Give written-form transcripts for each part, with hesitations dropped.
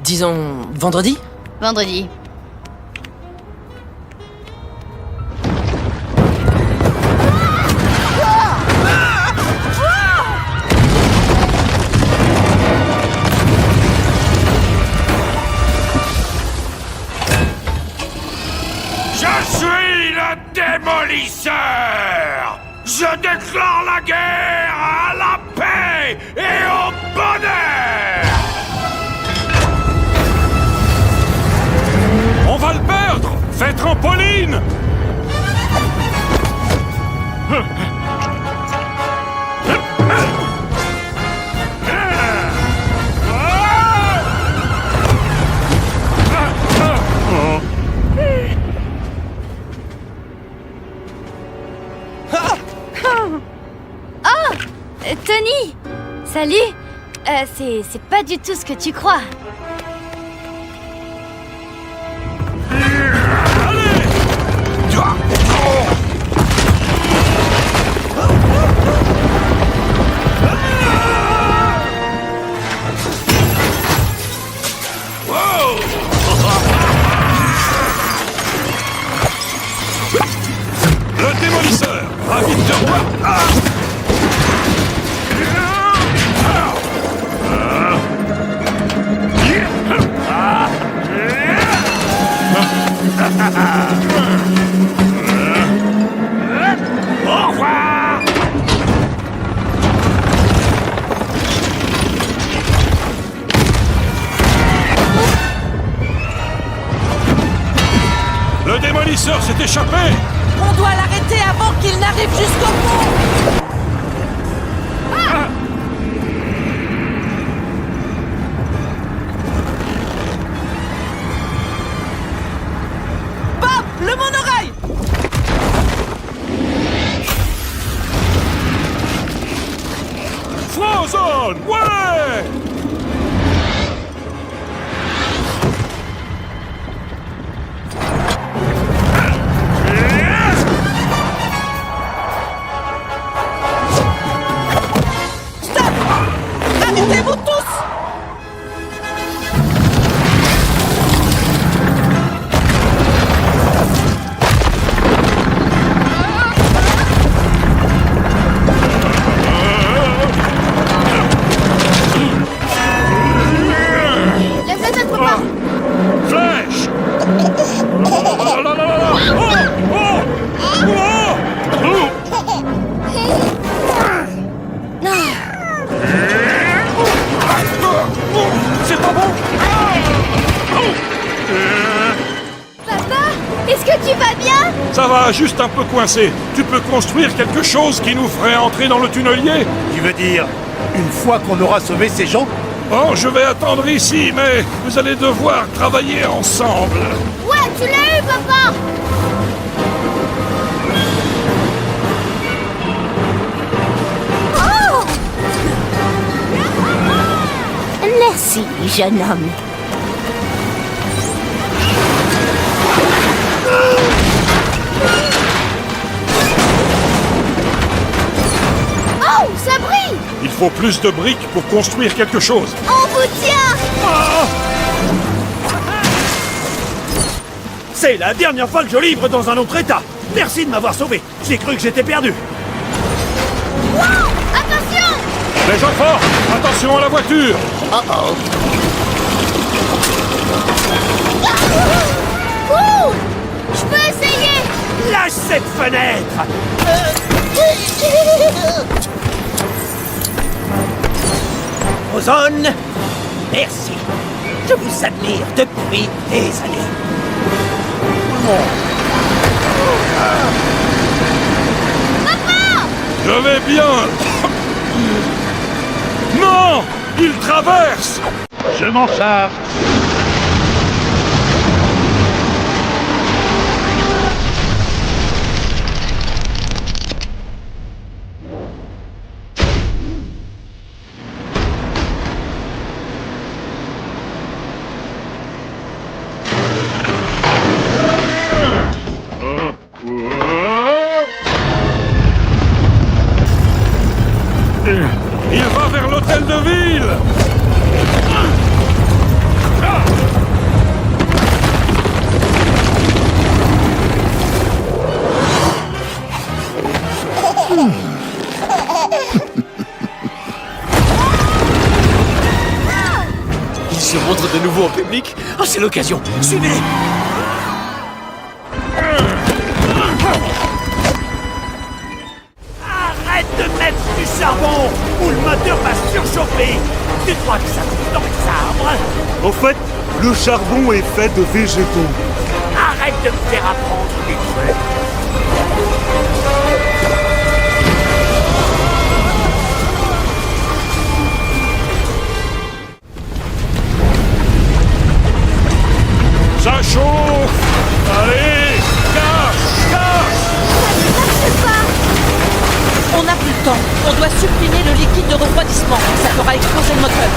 Disons vendredi? Vendredi. Je suis le démolisseur! Je déclare la guerre à la paix et au bonheur! On va le perdre! Fais trampoline! Tony! Salut! C'est pas du tout ce que tu crois. Le démolisseur! Ravi de te revoir! Au revoir! Le démolisseur s'est échappé! On doit l'arrêter avant qu'il n'arrive jusqu'au bout! Bob! Le monorail! Frozen! Ouais! Arrêtez-vous tous! La flèche ne peut pas! Flèche! Oh là là là là! Oh! Oh! Oh! C'est pas bon! Papa! Est-ce que tu vas bien? Ça va, juste un peu coincé. Tu peux construire quelque chose qui nous ferait entrer dans le tunnelier? Tu veux dire, une fois qu'on aura sauvé ces gens? Oh, je vais attendre ici, mais vous allez devoir travailler ensemble. Ouais, tu l'as eu, papa! Oh! Merci, jeune homme. Oh, ça brille! Il faut plus de briques pour construire quelque chose. On vous tient! C'est la dernière fois que je livre dans un autre état. Merci de m'avoir sauvé. J'ai cru que j'étais perdu. Wow! Attention! Les enfants, attention à la voiture. Ouh! Je peux essayer! Lâche cette fenêtre! Ozone, merci. Je vous admire depuis des années. Je vais bien. Non! Il traverse! Je m'en charge. Il va vers l'hôtel de ville! se montre de nouveau en public. Oh, c'est l'occasion. Suivez. Arrête de mettre du charbon ou le moteur va surchauffer. Tu crois que ça pousse dans les arbres? En fait, le charbon est fait de végétaux. Arrête de me faire apprendre des trucs. Ça chauffe! Allez! Cache! On n'a plus le temps. On doit supprimer le liquide de refroidissement. Ça fera exploser le moteur.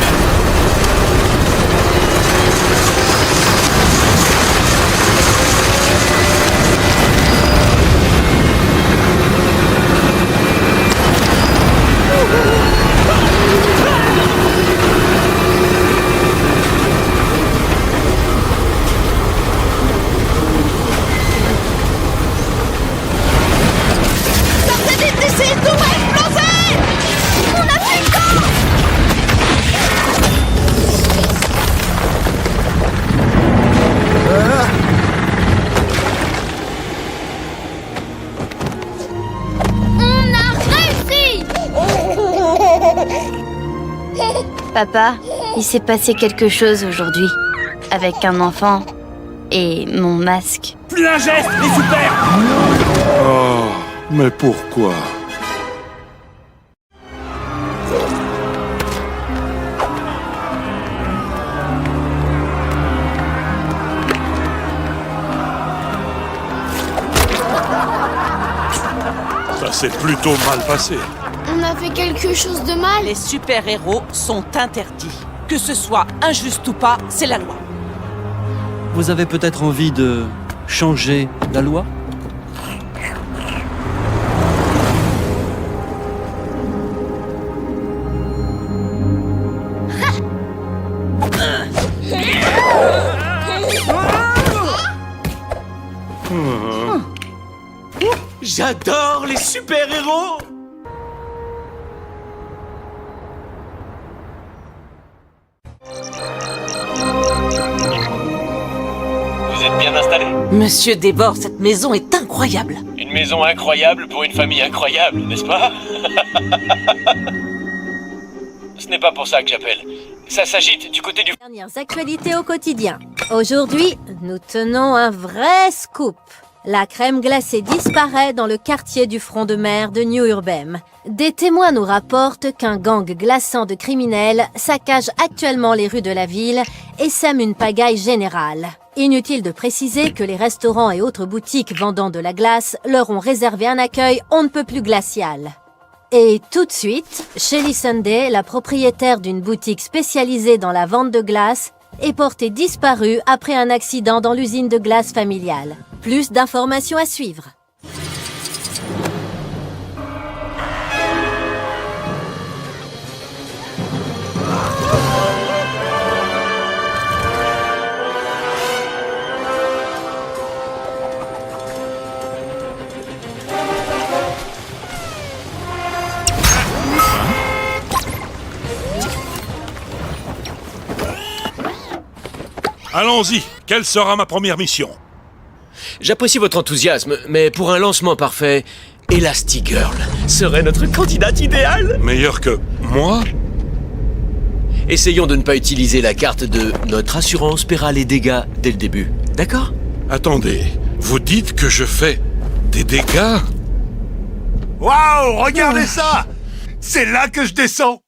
Sortez vite d'ici, tout va exploser! On a plus le temps! On a réussi! Papa, il s'est passé quelque chose aujourd'hui. Avec un enfant et mon masque. Plus un geste, les super. Oh, mais pourquoi? Ça s'est plutôt mal passé. On a fait quelque chose de mal? Les super-héros sont interdits. Que ce soit injuste ou pas, c'est la loi. Vous avez peut-être envie de changer la loi? J'adore les super-héros. Vous êtes bien installé? Monsieur Desbords, cette maison est incroyable. Une maison incroyable pour une famille incroyable, n'est-ce pas? Ce n'est pas pour ça que j'appelle. Ça s'agite du côté du... Dernières actualités au quotidien. Aujourd'hui, nous tenons un vrai scoop. La crème glacée disparaît dans le quartier du front de mer de New Urbem. Des témoins nous rapportent qu'un gang glaçant de criminels saccage actuellement les rues de la ville et sème une pagaille générale. Inutile de préciser que les restaurants et autres boutiques vendant de la glace leur ont réservé un accueil on ne peut plus glacial. Et tout de suite, Shelly Sunday, la propriétaire d'une boutique spécialisée dans la vente de glace, est portée disparue après un accident dans l'usine de glace familiale. Plus d'informations à suivre. Allons-y, quelle sera ma première mission? J'apprécie votre enthousiasme, mais pour un lancement parfait, Elastigirl serait notre candidate idéale. Meilleur que moi? Essayons de ne pas utiliser la carte de notre assurance paiera les dégâts dès le début, d'accord? Attendez, vous dites que je fais des dégâts? Waouh, regardez ça! C'est là que je descends!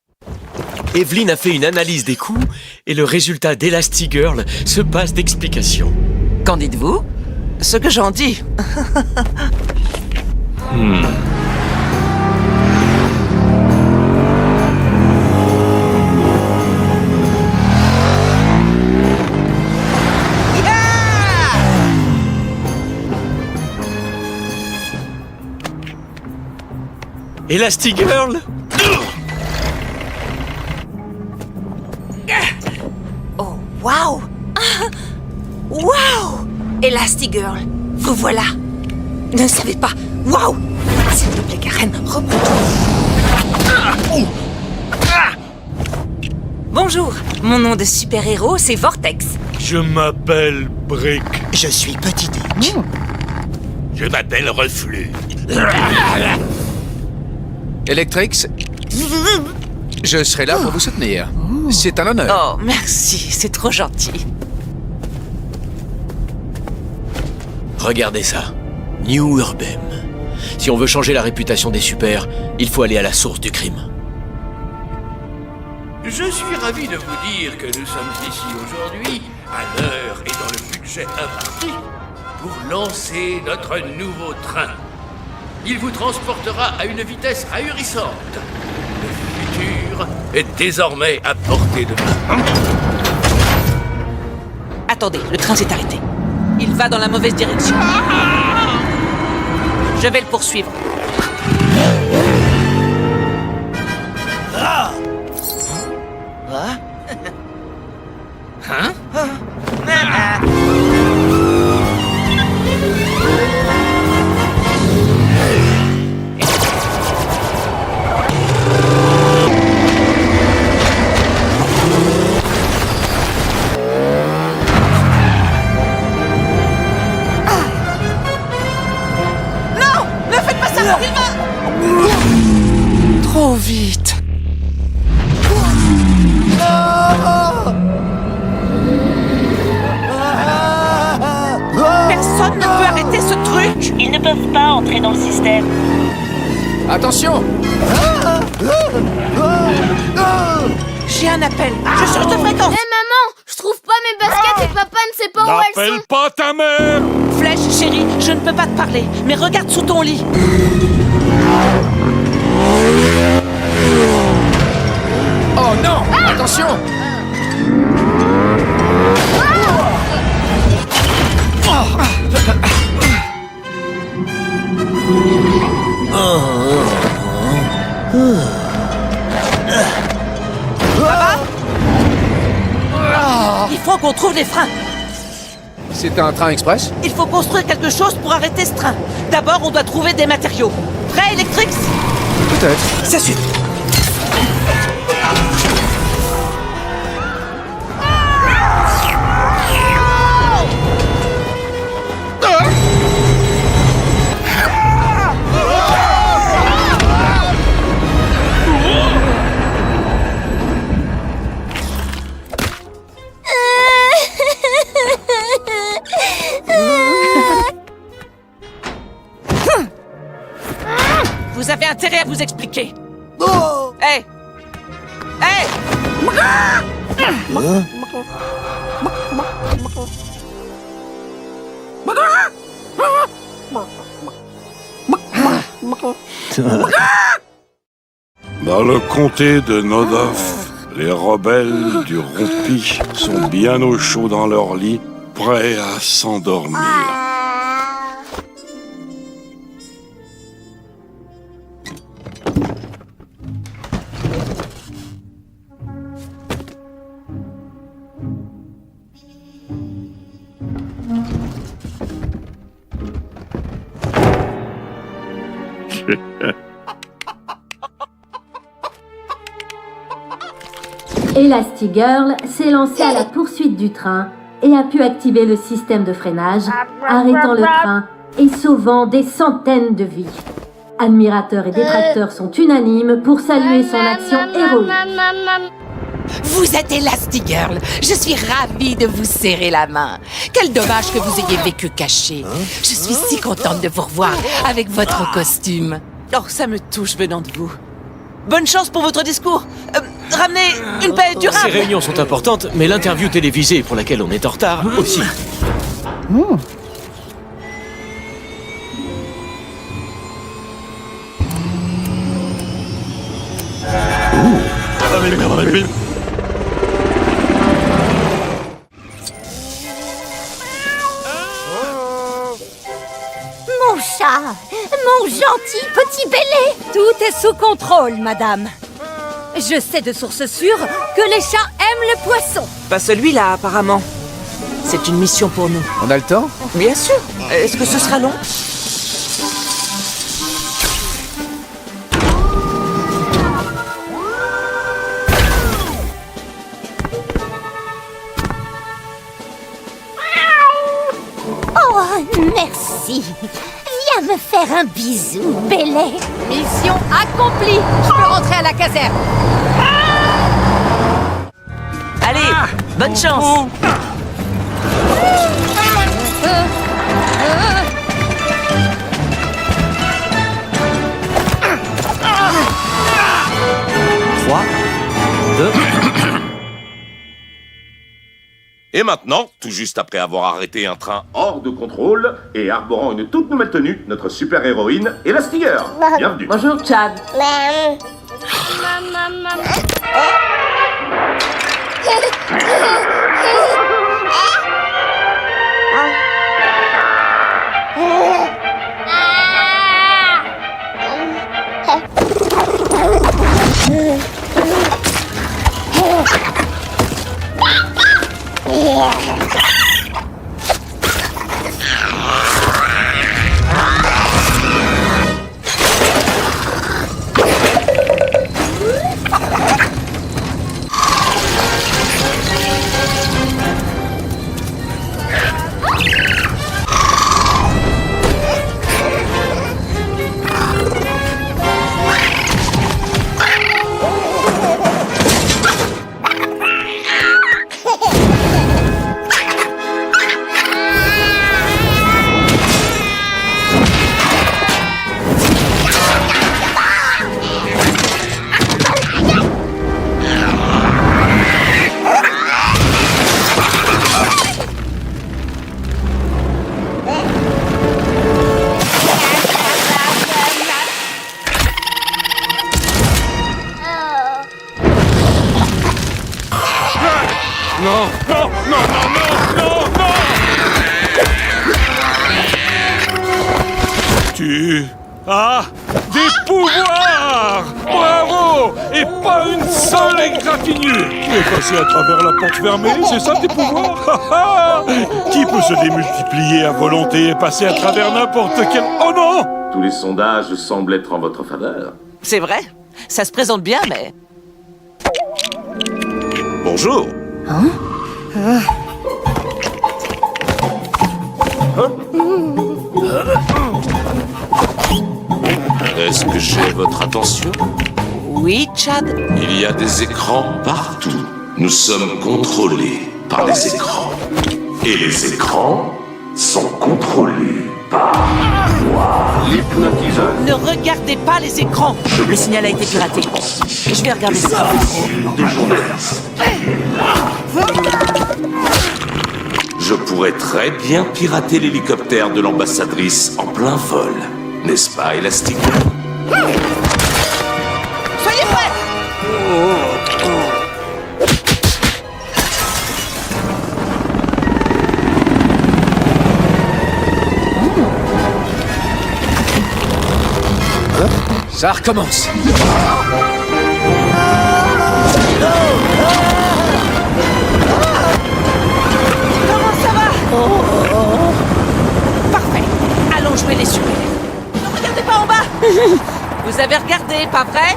Evelyn a fait une analyse des coûts et le résultat d'Elastigirl se passe d'explications. Qu'en dites-vous? Ce que j'en dis. Elastigirl? Oh, waouh! Waouh! Elastigirl, vous voilà! Ne savez pas! Waouh! S'il te plaît, Karen, reprends-toi! Bonjour, mon nom de super-héros, c'est Vortex. Je m'appelle Brick. Je suis Petit Dick. Je m'appelle Reflux. Electrix, je serai là pour vous soutenir. C'est un honneur. Oh, merci, c'est trop gentil. Regardez ça. New Urbem. Si on veut changer la réputation des super, il faut aller à la source du crime. Je suis ravi de vous dire que nous sommes ici aujourd'hui, à l'heure et dans le budget imparti, pour lancer notre nouveau train. Il vous transportera à une vitesse ahurissante. Le futur est désormais à portée de main. Attendez, le train s'est arrêté. Il va dans la mauvaise direction. Je vais le poursuivre. Trop vite. Personne ne peut arrêter ce truc. Ils ne peuvent pas entrer dans le système. Attention! J'ai un appel. Je change de fréquence. Hé maman, je trouve pas mes baskets et papa ne sait pas où elles N'appelle sont. pas ta mère! Flèche, chérie, je ne peux pas te parler, mais regarde sous ton lit. Oh non! Attention! Il faut qu'on trouve les freins. C'est un train express? Il faut construire quelque chose pour arrêter ce train. D'abord, on doit trouver des matériaux. Prêt, Electrix? Peut-être. Ça suffit. Vous avez intérêt à vous expliquer. Hé! Hé! Dans le comté de Nodov, les rebelles du Rompi sont bien au chaud dans leur lit, prêts à s'endormir. Elastigirl s'est lancée à la poursuite du train et a pu activer le système de freinage, arrêtant le train et sauvant des centaines de vies. Admirateurs et détracteurs sont unanimes pour saluer son action héroïque. Vous êtes Elastigirl. Je suis ravie de vous serrer la main. Quel dommage que vous ayez vécu caché. Je suis si contente de vous revoir avec votre costume. Oh, ça me touche venant de vous. Bonne chance pour votre discours. Ramenez une paix durable. Ces réunions sont importantes, mais l'interview télévisée pour laquelle on est en retard aussi. Mon chat, mon gentil petit bélé. Tout est sous contrôle, madame. Je sais de source sûre que les chats aiment le poisson. Pas celui-là, apparemment. C'est une mission pour nous. On a le temps? Bien sûr. Est-ce que ce sera long? ici. Viens me faire un bisou, Bélé. Mission accomplie. Je peux rentrer à la caserne. Allez, bonne chance. Et maintenant, tout juste après avoir arrêté un train hors de contrôle et arborant une toute nouvelle tenue, notre super-héroïne Elastigirl. Bienvenue. Bonjour, Chad. Non, non, non, non, non, non, non! Tu as des pouvoirs! Bravo! Et pas une seule égratignure! Tu es passé à travers la porte fermée, c'est ça tes pouvoirs? Qui peut se démultiplier à volonté et passer à travers n'importe quel... Oh non! Tous les sondages semblent être en votre faveur. C'est vrai, ça se présente bien, mais... Bonjour. Est-ce que j'ai votre attention? Oui, Chad. Il y a des écrans partout. Nous sommes contrôlés par les écrans. Et les écrans sont contrôlés par moi, l'hypnotiseur. Ne regardez pas les écrans. Le signal a été piraté. Je vais regarder ça. Je pourrais très bien pirater l'hélicoptère de l'ambassadrice en plein vol. N'est-ce pas, Elastigirl? Soyez prêts! Ça recommence. Comment ça va? Parfait. Allons jouer les super. Ne regardez pas en bas. Vous avez regardé, pas vrai?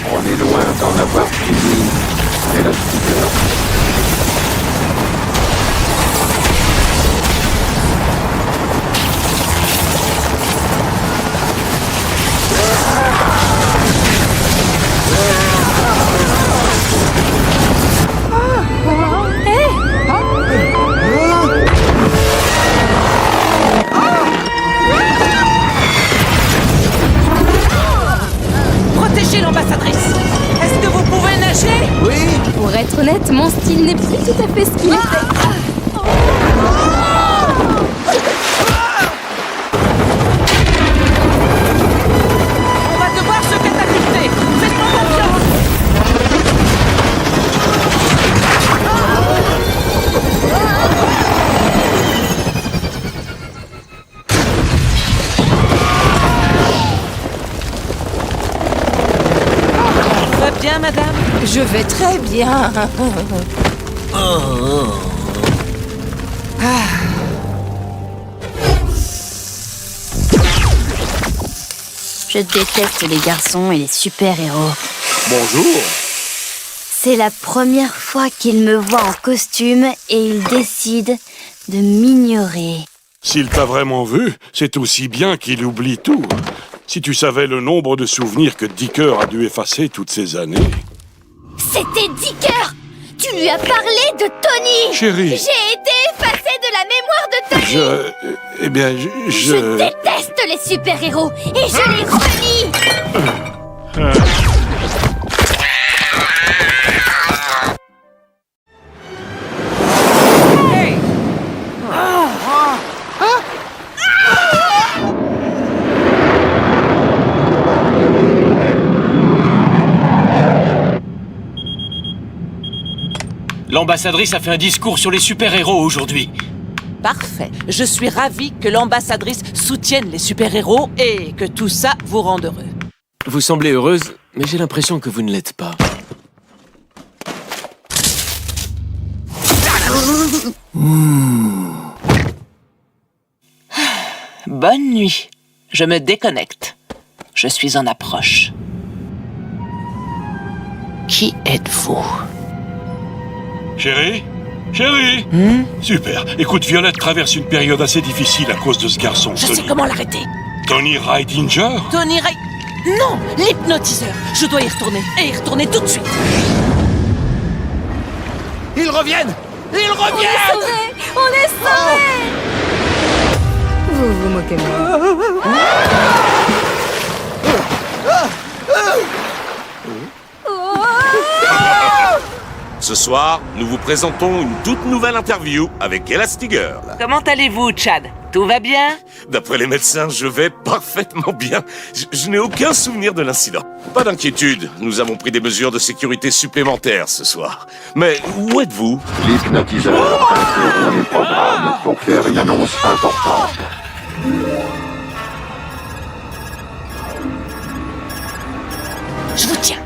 On est loin d'en avoir fini, Elastigirl. Protégez l'ambassadrice. Est-ce que vous pouvez nager? Oui. Pour être honnête, mon style n'est plus tout à fait ce qu'il était. On va devoir se catapulter. Faites-moi confiance. Va bien, madame? Je vais très bien. Je déteste les garçons et les super-héros. Bonjour. C'est la première fois qu'il me voit en costume et il décide de m'ignorer. S'il t'a vraiment vu, c'est aussi bien qu'il oublie tout. Si tu savais le nombre de souvenirs que Dicker a dû effacer toutes ces années... C'était Dicker! Tu lui as parlé de Tony! Chérie! J'ai été effacée de la mémoire de Tony! Eh bien, Je déteste les super-héros et je les renie! L'ambassadrice a fait un discours sur les super-héros aujourd'hui. Parfait. Je suis ravie que l'ambassadrice soutienne les super-héros et que tout ça vous rende heureux. Vous semblez heureuse, mais j'ai l'impression que vous ne l'êtes pas. Bonne nuit. Je me déconnecte. Je suis en approche. Qui êtes-vous? Chérie? Chérie? Super. Écoute, Violette traverse une période assez difficile à cause de ce garçon, Je Tony. sais comment l'arrêter. Tony Ridinger? Tony Ray... Non! L'hypnotiseur! Je dois y retourner. Et y retourner tout de suite. Ils reviennent! Ils On reviennent! est sauvés! On est sauvés! Vous vous moquez de moi. Ce soir, nous vous présentons une toute nouvelle interview avec Elastigirl. Comment allez-vous, Chad? Tout va bien? D'après les médecins, je vais parfaitement bien. Je n'ai aucun souvenir de l'incident. Pas d'inquiétude, nous avons pris des mesures de sécurité supplémentaires ce soir. Mais où êtes-vous? L'hypnotiseur interrompt le programme pour faire une annonce importante. Je vous tiens.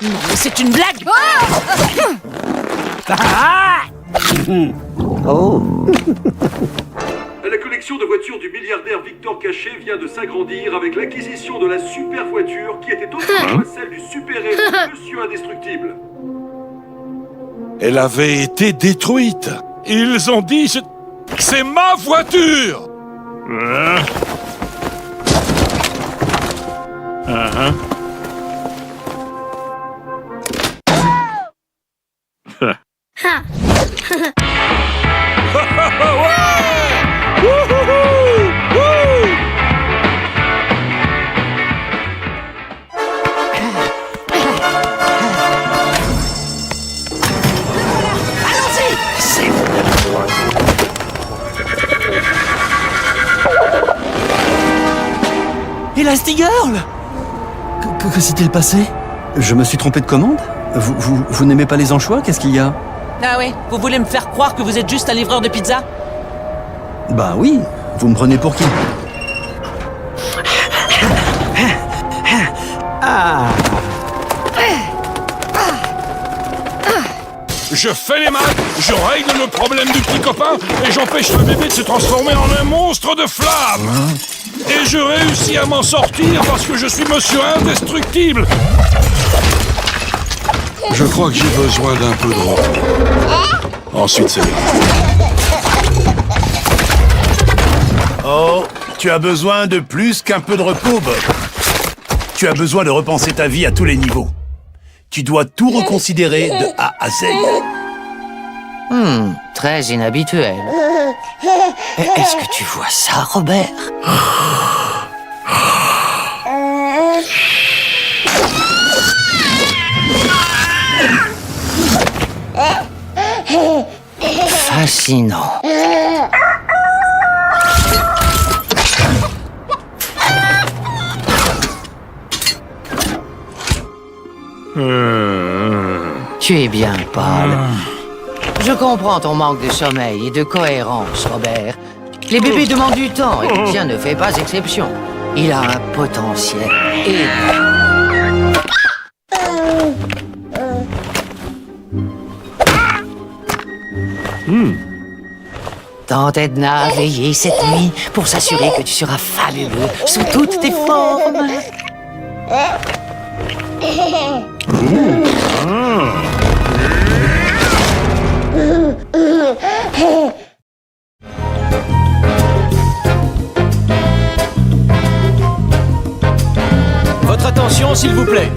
Non, mais c'est une blague! La collection de voitures du milliardaire Victor Caché vient de s'agrandir avec l'acquisition de la super voiture qui était autrefois celle du super-héros Monsieur Indestructible. Elle avait été détruite. Ils ont dit... C'est ma voiture! Elastigirl! Que s'est-il passé? Je me suis trompé de commande? Vous n'aimez pas les anchois? Qu'est-ce qu'il y a? Ah oui, vous voulez me faire croire que vous êtes juste un livreur de pizza? Bah oui, vous me prenez pour qui? Je fais les maths, je règle le problème du petit copain et j'empêche le bébé de se transformer en un monstre de flamme. Et je réussis à m'en sortir parce que je suis Monsieur Indestructible. Je crois que j'ai besoin d'un peu de repos. Ensuite, c'est bien. Oh, tu as besoin de plus qu'un peu de repos, Bob. Tu as besoin de repenser ta vie à tous les niveaux. Tu dois tout reconsidérer de A à Z. Très inhabituel. Est-ce que tu vois ça, Robert? Fascinant. Tu es bien, Paul. Je comprends ton manque de sommeil et de cohérence, Robert. Les bébés demandent du temps et le tien ne fait pas exception. Il a un potentiel énorme. Tante Edna a veillé cette nuit pour s'assurer que tu seras fabuleux sous toutes tes formes. Votre attention, s'il vous plaît.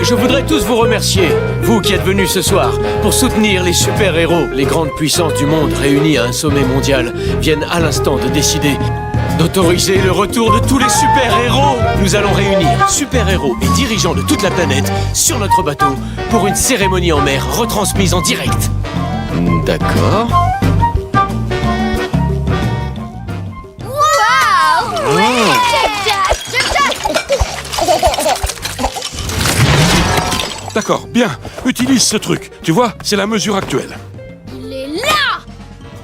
Je voudrais tous vous remercier, vous qui êtes venus ce soir, pour soutenir les super-héros. Les grandes puissances du monde réunies à un sommet mondial viennent à l'instant de décider d'autoriser le retour de tous les super-héros. Nous allons réunir super-héros et dirigeants de toute la planète sur notre bateau pour une cérémonie en mer retransmise en direct. D'accord. Waouh! Ouais! Jack! D'accord, bien. Utilise ce truc. Tu vois, c'est la mesure actuelle. Il est là!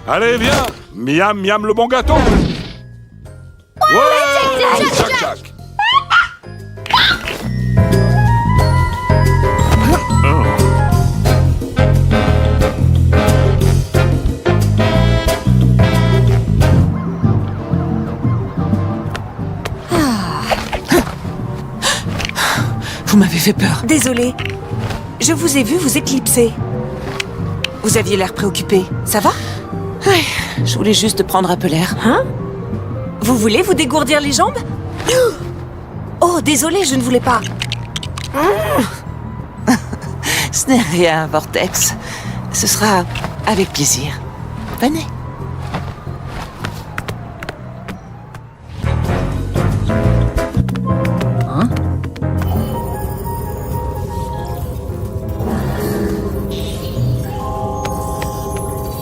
Allez, viens. Miam, miam, le bon gâteau. Ouais, Jack. Vous m'avez fait peur. Désolée. Je vous ai vu vous éclipser. Vous aviez l'air préoccupé. Ça va? Oui, je voulais juste prendre un peu l'air. Hein? Vous voulez vous dégourdir les jambes? Oh, désolée, je ne voulais pas. Ce n'est rien, Vortex. Ce sera avec plaisir. Venez.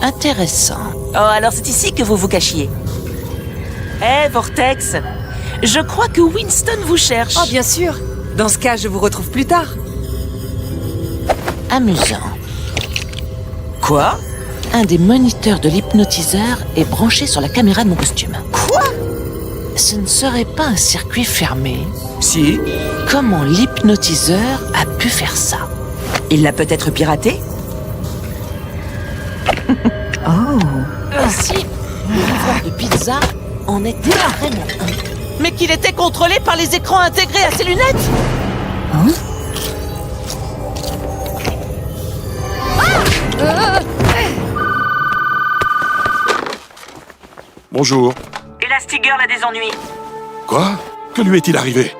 Intéressant. Oh, alors c'est ici que vous vous cachiez. Hé, Vortex, je crois que Winston vous cherche. Oh, bien sûr. Dans ce cas, je vous retrouve plus tard. Amusant. Quoi? Un des moniteurs de l'hypnotiseur est branché sur la caméra de mon costume. Quoi? Ce ne serait pas un circuit fermé. Si. Comment l'hypnotiseur a pu faire ça? Il l'a peut-être piraté? Oh. Si le livreur de pizza en était vraiment un. Mais qu'il était contrôlé par les écrans intégrés à ses lunettes. Hein? Bonjour. Elastigirl a des ennuis. Quoi? Que lui est-il arrivé?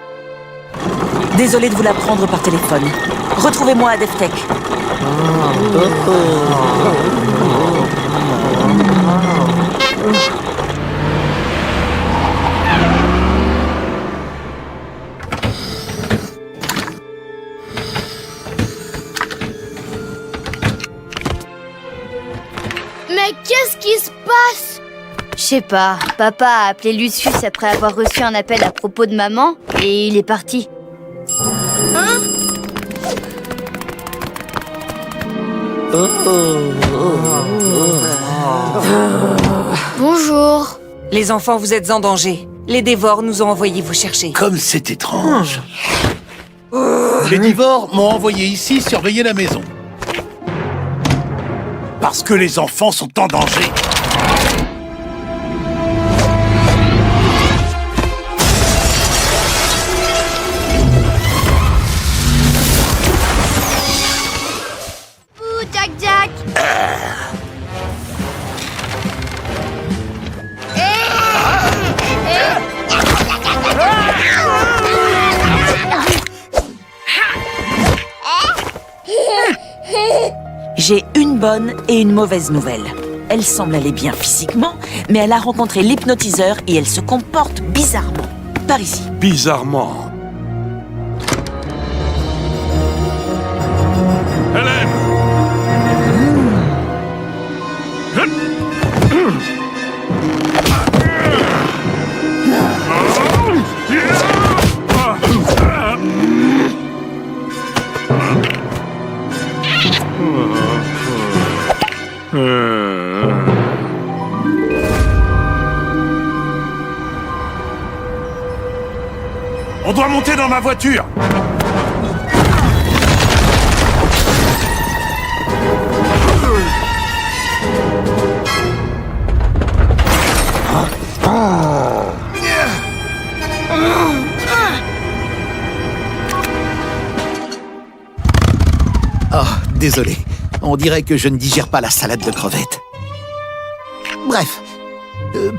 Désolé de vous l'apprendre par téléphone. Retrouvez-moi à DevTech. Mais qu'est-ce qui se passe? Je sais pas, papa a appelé Lucius après avoir reçu un appel à propos de maman et il est parti. Hein? Bonjour. Les enfants, vous êtes en danger. Les dévores nous ont envoyé vous chercher. Comme c'est étrange. Les Divors m'ont envoyé ici surveiller la maison. Parce que les enfants sont en danger. Ouh, Jack. J'ai une bonne et une mauvaise nouvelle. Elle semble aller bien physiquement, mais elle a rencontré l'hypnotiseur et elle se comporte bizarrement. Par ici. Bizarrement. Hélène! On doit monter dans ma voiture. Oh, désolé. On dirait que je ne digère pas la salade de crevettes. Bref,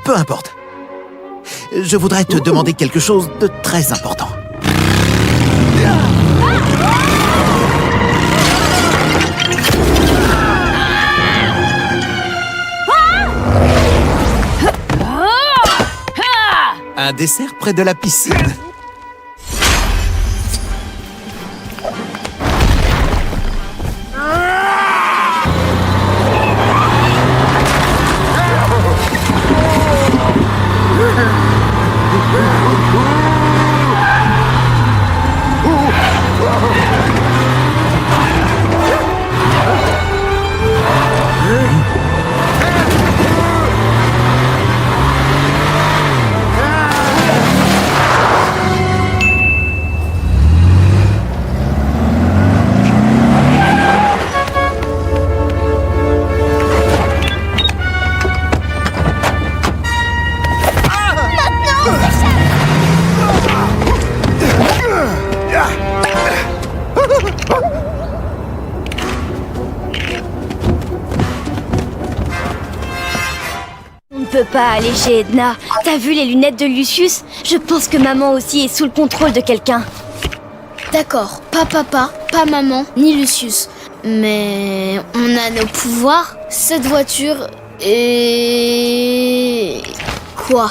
peu importe. Je voudrais te demander quelque chose de très important. Un dessert près de la piscine. On ne peut pas aller chez Edna. T'as vu les lunettes de Lucius? Je pense que maman aussi est sous le contrôle de quelqu'un. D'accord, pas papa, pas maman, ni Lucius. Mais on a nos pouvoirs, cette voiture et... Quoi?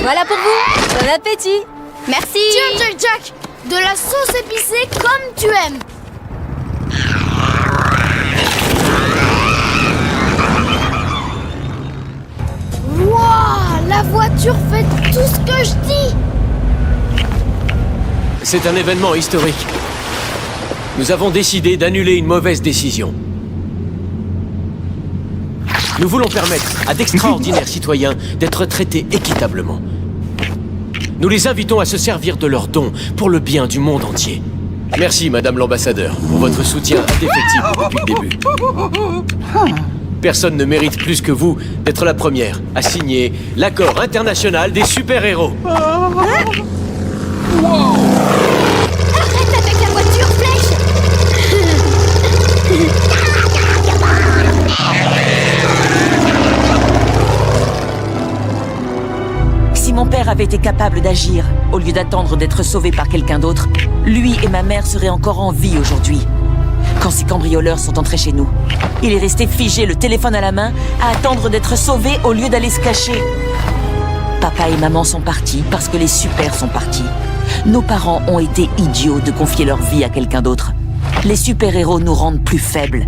Voilà pour vous. Bon appétit. Merci. Tiens, Jack Jack, de la sauce épicée comme tu aimes. Wouah, la voiture fait tout ce que je dis. C'est un événement historique. Nous avons décidé d'annuler une mauvaise décision. Nous voulons permettre à d'extraordinaires citoyens d'être traités équitablement. Nous les invitons à se servir de leurs dons pour le bien du monde entier. Merci, Madame l'Ambassadeur, pour votre soutien indéfectible depuis le début. Personne ne mérite plus que vous d'être la première à signer l'accord international des super-héros. Arrête avec la voiture, Flèche. Si mon père avait été capable d'agir, au lieu d'attendre d'être sauvé par quelqu'un d'autre, lui et ma mère seraient encore en vie aujourd'hui. Quand ces cambrioleurs sont entrés chez nous, il est resté figé, le téléphone à la main, à attendre d'être sauvé au lieu d'aller se cacher. Papa et maman sont partis parce que les super sont partis. Nos parents ont été idiots de confier leur vie à quelqu'un d'autre. Les super-héros nous rendent plus faibles.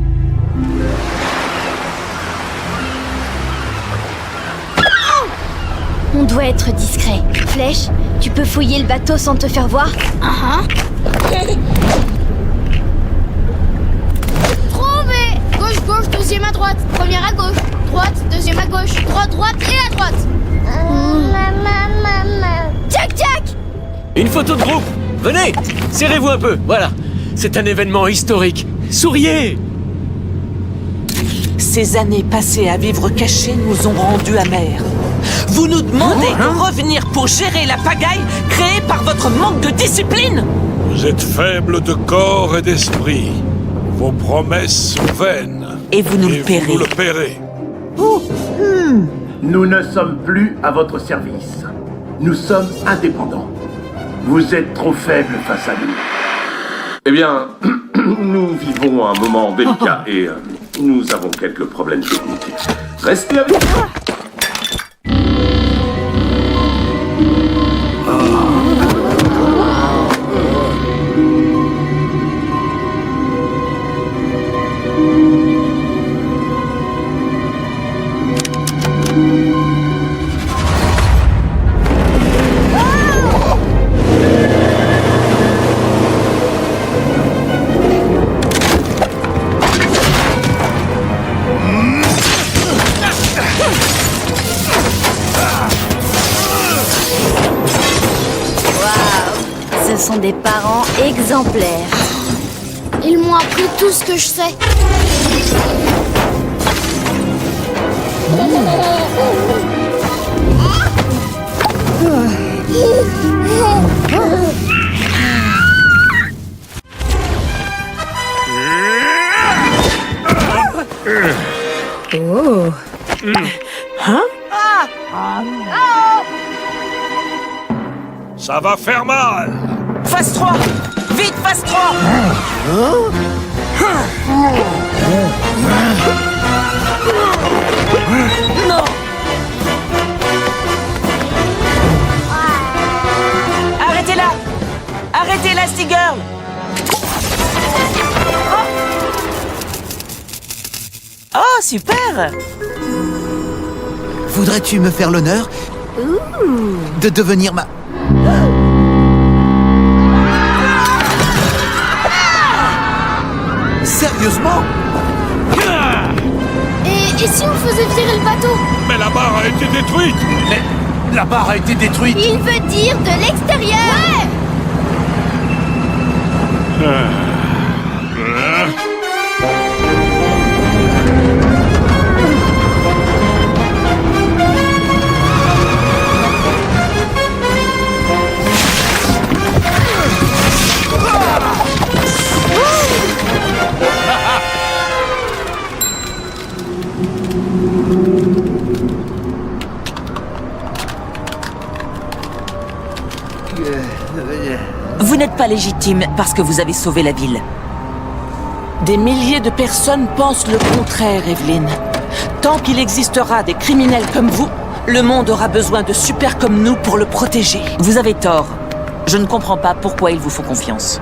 On doit être discret. Flèche, tu peux fouiller le bateau sans te faire voir? Trouvé. Gauche, gauche, deuxième à droite. Première à gauche. Droite, deuxième à gauche. Droite, droite et à droite. Jack, Jack! Une photo de groupe. Venez, serrez-vous un peu. Voilà, c'est un événement historique. Souriez. Ces années passées à vivre cachés nous ont rendus amers. Vous nous demandez de revenir pour gérer la pagaille créée par votre manque de discipline? Vous êtes faibles de corps et d'esprit. Vos promesses sont vaines. Et vous nous le paierez. Vous le paierez. Nous ne sommes plus à votre service. Nous sommes indépendants. Vous êtes trop faibles face à nous. Eh bien, nous vivons un moment délicat et nous avons quelques problèmes techniques. Restez avec nous. Ce sont des parents exemplaires. Ils m'ont appris tout ce que je sais. Oh. Hein? Ça va faire mal. Phase 3. Vite, phase 3. Non. Arrêtez-la. Arrêtez Elastigirl. Oh, super. Voudrais-tu me faire l'honneur de devenir ma... Sérieusement? Et si on faisait virer le bateau? Mais la barre a été détruite. Mais la barre a été détruite. Il veut dire de l'extérieur. Vous n'êtes pas légitime parce que vous avez sauvé la ville. Des milliers de personnes pensent le contraire, Evelyn. Tant qu'il existera des criminels comme vous, le monde aura besoin de super comme nous pour le protéger. Vous avez tort. Je ne comprends pas pourquoi il vous faut confiance.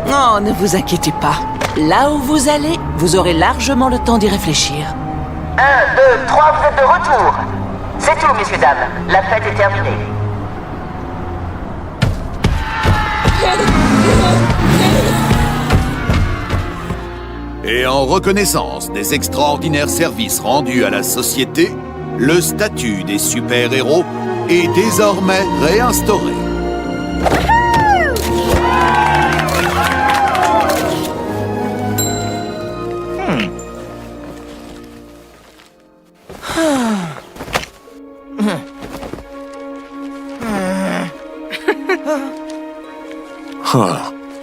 Oh, ne vous inquiétez pas. Là où vous allez, vous aurez largement le temps d'y réfléchir. 1, 2, 3, vous êtes de retour. C'est tout, messieurs, dames. La fête est terminée. Et en reconnaissance des extraordinaires services rendus à la société, le statut des super-héros est désormais réinstauré.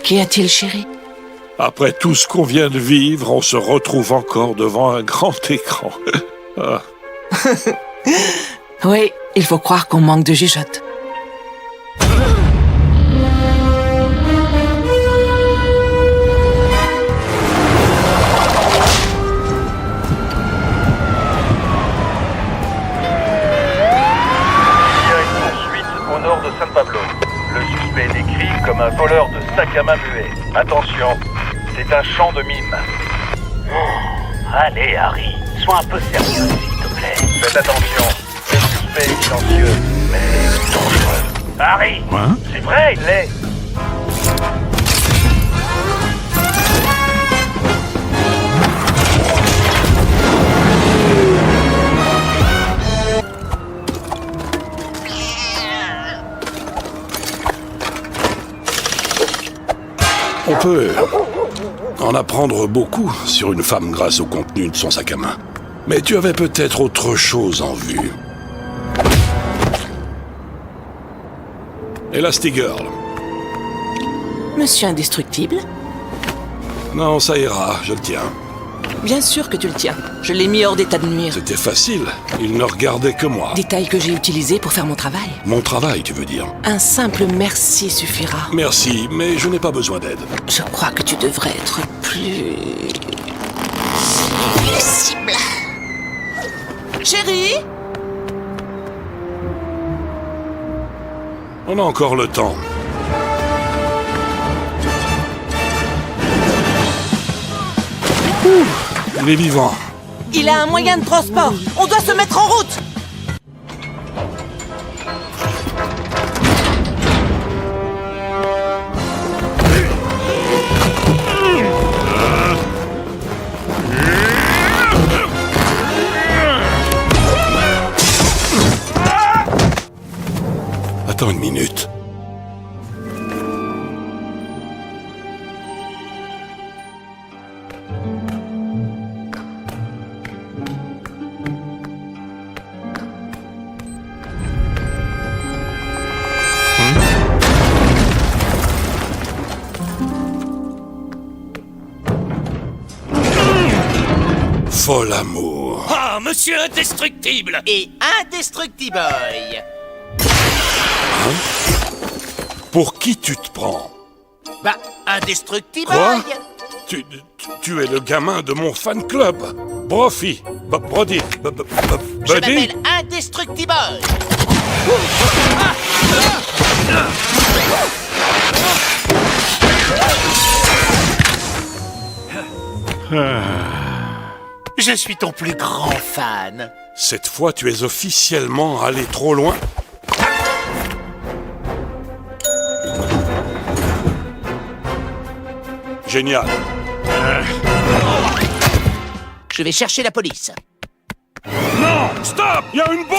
Qu'y a-t-il, chérie? Après tout ce qu'on vient de vivre, on se retrouve encore devant un grand écran. Ah. Oui, il faut croire qu'on manque de jugeote. Au nord de San Pablo. Le suspect est décrit comme un voleur de sac à main muet. Attention, c'est un champ de mime. Allez, Harry, sois un peu sérieux, s'il te plaît. Faites attention, le suspect est silencieux, mais dangereux. Harry, c'est vrai, il l'est. On peut en apprendre beaucoup sur une femme grâce au contenu de son sac à main. Mais tu avais peut-être autre chose en vue. Elastigirl. Monsieur Indestructible? Non, ça ira, je le tiens. Bien sûr que tu le tiens. Je l'ai mis hors d'état de nuire. C'était facile, il ne regardait que moi. Détail que j'ai utilisé pour faire mon travail. Mon travail, tu veux dire? Un simple merci suffira. Merci, mais je n'ai pas besoin d'aide. Je crois que tu devrais être plus... flexible. Chérie? On a encore le temps. Il est vivant. Il a un moyen de transport. On doit se mettre en route. Attends une minute. fol amour. Ah, monsieur indestructible! Et Indestructible. Pour qui tu te prends? Bah, Indestructible. Quoi? Tu es le gamin de mon fan club. Brophy. Brody. Je Buddy. m'appelle Indestructible. Je suis ton plus grand fan. Cette fois, tu es officiellement allé trop loin. Génial. Je vais chercher la police. Non! Stop! Il y a une bombe!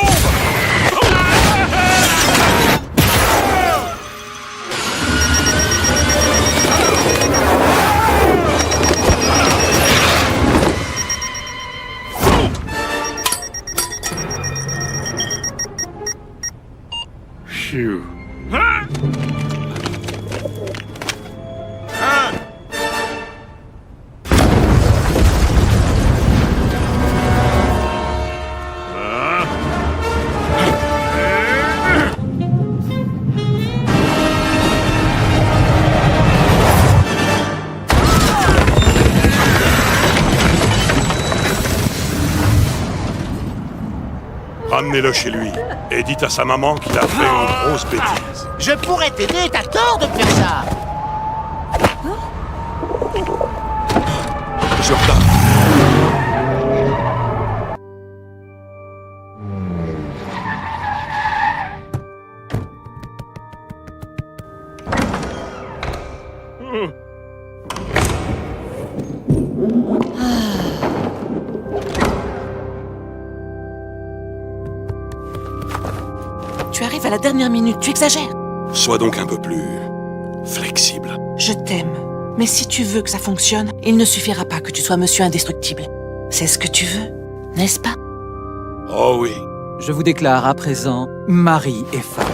Phew. Ramenez-le chez lui et dites à sa maman qu'il a fait une grosse bêtise. Je pourrais t'aider, t'as tort de faire ça. Jordan. Tu arrives à la dernière minute, tu exagères. Sois donc un peu plus flexible. Je t'aime. Mais si tu veux que ça fonctionne, il ne suffira pas que tu sois monsieur indestructible. C'est ce que tu veux, n'est-ce pas? Oh oui. Je vous déclare à présent mari et femme.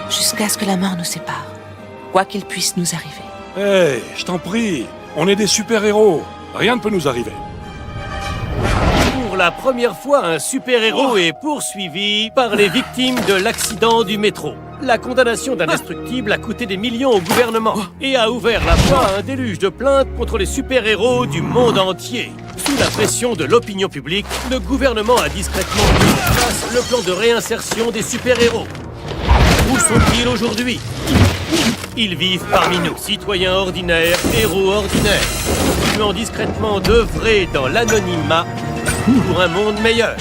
Jusqu'à ce que la mort nous sépare. Quoi qu'il puisse nous arriver. Hé, je t'en prie. On est des super-héros. Rien ne peut nous arriver. Pour la première fois, un super-héros est poursuivi par les victimes de l'accident du métro. La condamnation d'Indestructible a coûté des millions au gouvernement et a ouvert la voie à un déluge de plaintes contre les super-héros du monde entier. Sous la pression de l'opinion publique, le gouvernement a discrètement mis en place le plan de réinsertion des super-héros. Où sont-ils aujourd'hui? Ils vivent parmi nous, citoyens ordinaires, héros ordinaires, continuant discrètement d'œuvrer dans l'anonymat pour un monde meilleur.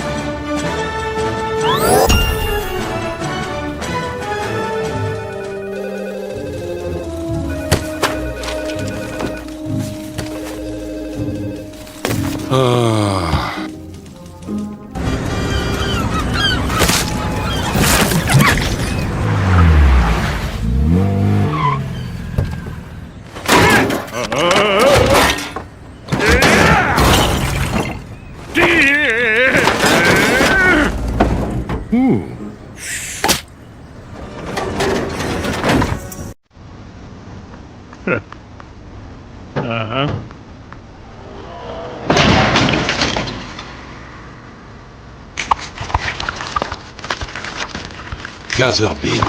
Gazerbeam.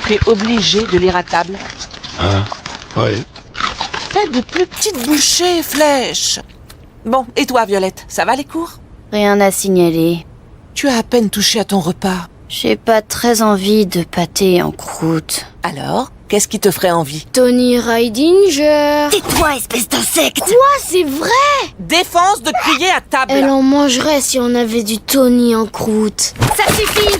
Tu es obligé de lire à table. Hein? Oui. Fais de plus petites bouchées, Flèche. Bon, et toi, Violette, ça va les cours? Rien à signaler. Tu as à peine touché à ton repas. J'ai pas très envie de pâté en croûte. Alors, qu'est-ce qui te ferait envie? Tony Ridinger. Tais-toi, espèce d'insecte! Quoi? C'est vrai? Défense de crier à table. Elle en mangerait si on avait du Tony en croûte. Ça suffit!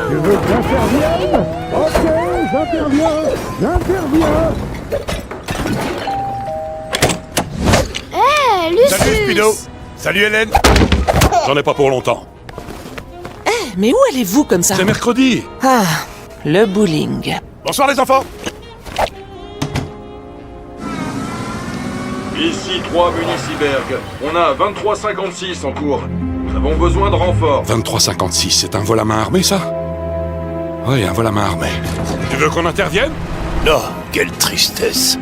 Tu veux que j'intervienne? Ok, j'interviens. Hé, Lucius! Salut Speedo. Salut Hélène. J'en ai pas pour longtemps. Mais où allez-vous comme ça? C'est mercredi. Ah, le bowling. Bonsoir les enfants. Ici 3 Municiberg. On a 2356 en cours. Nous avons besoin de renforts. 2356, c'est un vol à main armée, ça? Oui, un vol à main armée. Tu veux qu'on intervienne? Non, quelle tristesse.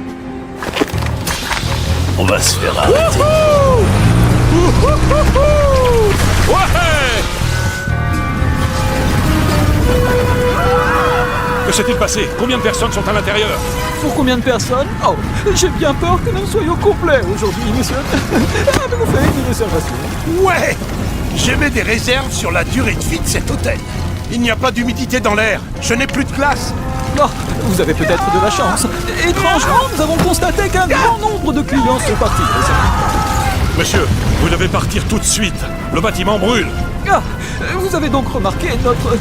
On va se faire arrêter. Ouais! Que s'est-il passé? Combien de personnes sont à l'intérieur? Pour combien de personnes? Oh, j'ai bien peur que nous soyons complets aujourd'hui, monsieur. Avez-vous fait une réservation? Ouais! J'ai mis des réserves sur la durée de vie de cet hôtel. Il n'y a pas d'humidité dans l'air. Je n'ai plus de place. Oh, vous avez peut-être de la chance. Étrangement, nous avons constaté qu'un grand nombre de clients sont partis. Monsieur, vous devez partir tout de suite. Le bâtiment brûle. Ah, vous avez donc remarqué notre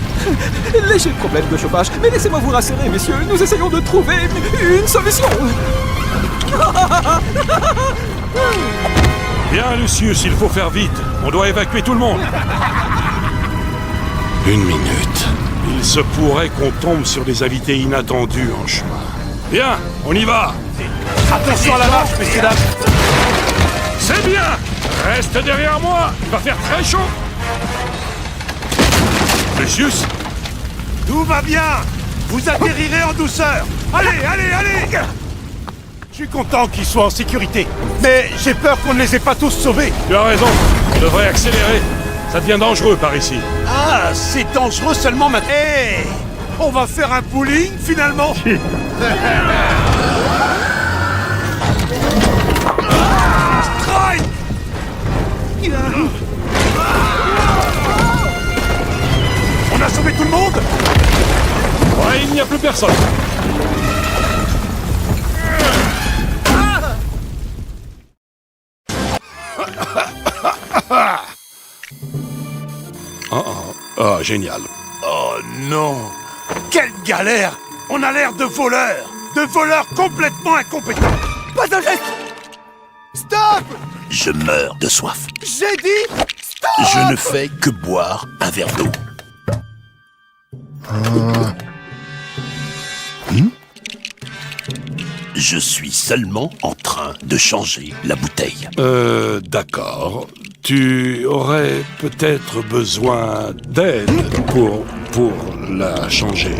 léger problème de chauffage. Mais laissez-moi vous rassurer, messieurs, nous essayons de trouver une solution. Bien, Lucius, il faut faire vite. On doit évacuer tout le monde. Une minute. Il se pourrait qu'on tombe sur des invités inattendus en chemin. Bien, on y va. Attention à la marche, messieurs dames. C'est bien. Reste derrière moi. Il va faire très chaud. Lucius? Tout va bien. Vous atterrirez en douceur. Allez, allez, allez. Je suis content qu'ils soient en sécurité. Mais j'ai peur qu'on ne les ait pas tous sauvés. Tu as raison. On devrait accélérer. Ça devient dangereux par ici. Ah, c'est dangereux seulement maintenant. Hé, on va faire un bowling finalement. Strike! On a sauvé tout le monde? Ouais, il n'y a plus personne. Oh, génial. Oh non! Quelle galère! On a l'air de voleurs! De voleurs complètement incompétents! Pas un geste! Stop! Je meurs de soif. J'ai dit stop! Je ne fais que boire un verre d'eau. Je suis seulement en train de changer la bouteille. D'accord. Tu aurais peut-être besoin d'aide pour la changer.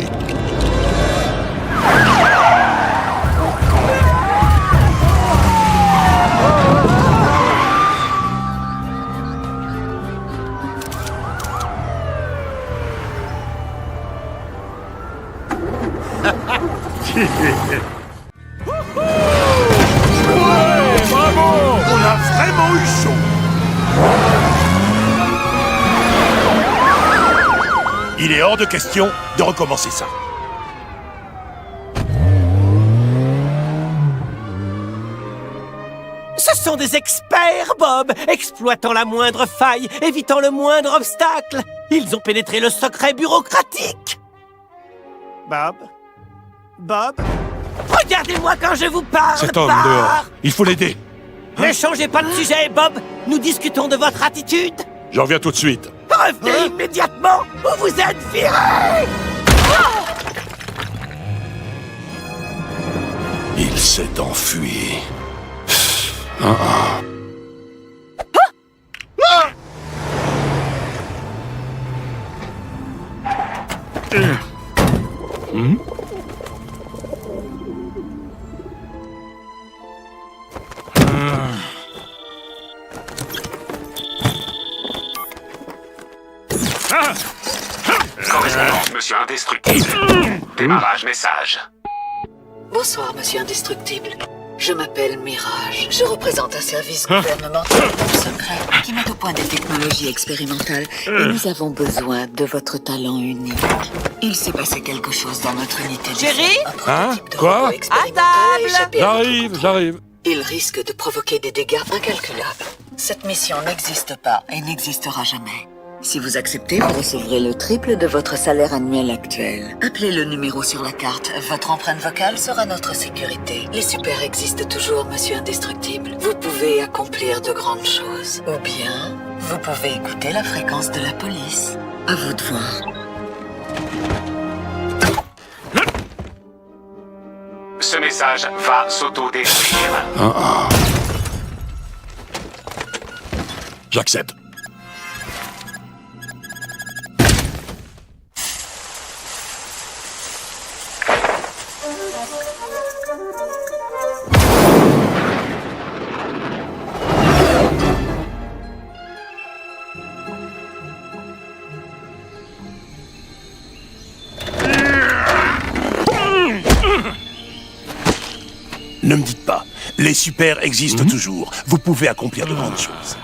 Ouais, bravo! On a vraiment eu chaud! Il est hors de question de recommencer ça. Ce sont des experts, Bob, exploitant la moindre faille, évitant le moindre obstacle. Ils ont pénétré le secret bureaucratique. Bob? Bob? Regardez-moi quand je vous parle, Cet homme Bart. dehors, il faut l'aider. Ne changez pas de sujet, Bob. Nous discutons de votre attitude. J'en reviens tout de suite. Revenez immédiatement ou vous êtes viré. Il s'est enfui. Correspondance, monsieur Indestructible. Démarrage message. Bonsoir, monsieur Indestructible. Je m'appelle Mirage. Je représente un service gouvernemental secret qui met au point des technologies expérimentales et nous avons besoin de votre talent unique. Il s'est passé quelque chose dans notre unité. Chérie? Hein? Quoi? À table! J'arrive. Il risque de provoquer des dégâts incalculables. Cette mission n'existe pas et n'existera jamais. Si vous acceptez, vous recevrez le triple de votre salaire annuel actuel. Appelez le numéro sur la carte. Votre empreinte vocale sera notre sécurité. Les super existent toujours, monsieur Indestructible. Vous pouvez accomplir de grandes choses. Ou bien, vous pouvez écouter la fréquence de la police. À vous de voir. message va s'auto-détruire. J'accepte. Ne me dites pas, les super existent toujours. Vous pouvez accomplir de grandes choses.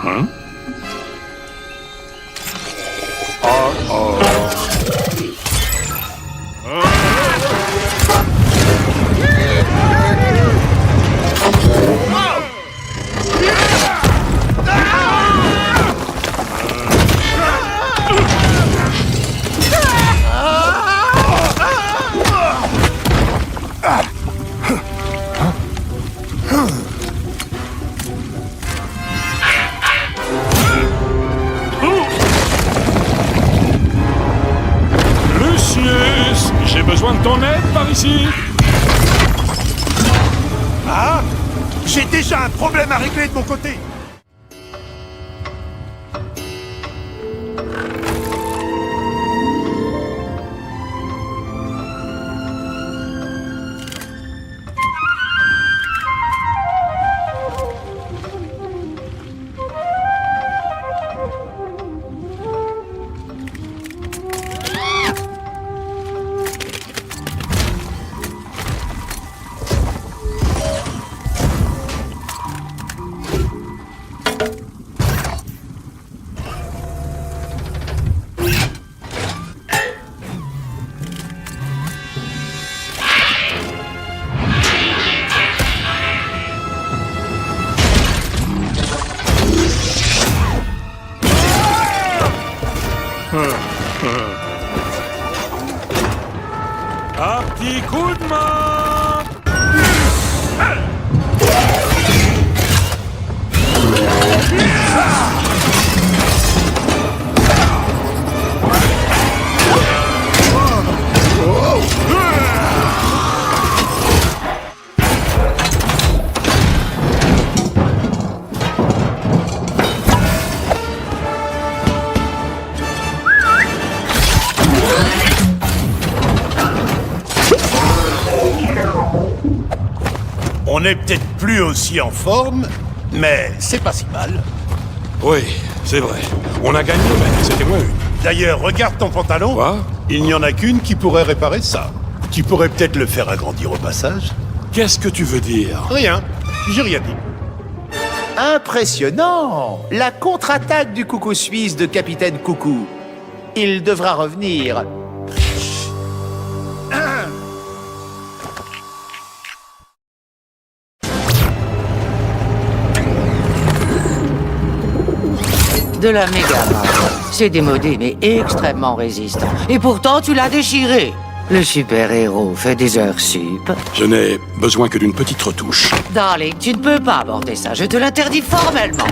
Hein? Lucius, j'ai besoin de ton aide par ici. Ah! J'ai déjà un problème à régler de mon côté. Un petit coup de main. On n'est peut-être plus aussi en forme, mais c'est pas si mal. Oui, c'est vrai. On a gagné, mais c'était moins une. D'ailleurs, regarde ton pantalon. Quoi? Il n'y en a qu'une qui pourrait réparer ça. Tu pourrais peut-être le faire agrandir au passage. Qu'est-ce que tu veux dire? Rien. J'ai rien dit. Impressionnant! La contre-attaque du coucou suisse de Capitaine Coucou. Il devra revenir. De la Megaman. C'est démodé, mais extrêmement résistant. Et pourtant, tu l'as déchiré. Le super-héros fait des heures sup. Je n'ai besoin que d'une petite retouche. Darling, tu ne peux pas aborder ça. Je te l'interdis formellement.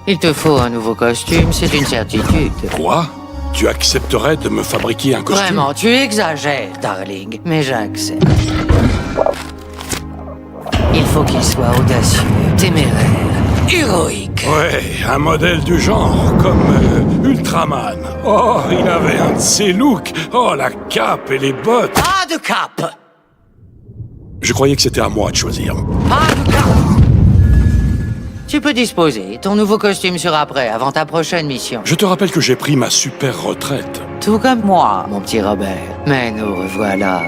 Il te faut un nouveau costume, c'est une certitude. Quoi? Tu accepterais de me fabriquer un costume? Vraiment, tu exagères, darling, mais j'accepte. Il faut qu'il soit audacieux, téméraire, héroïque. Ouais, un modèle du genre, comme Ultraman. Oh, il avait un de ses looks. Oh, la cape et les bottes. Pas de cape! Je croyais que c'était à moi de choisir. Pas de cape! Tu peux disposer. Ton nouveau costume sera prêt avant ta prochaine mission. Je te rappelle que j'ai pris ma super retraite. Tout comme moi, mon petit Robert. Mais nous revoilà.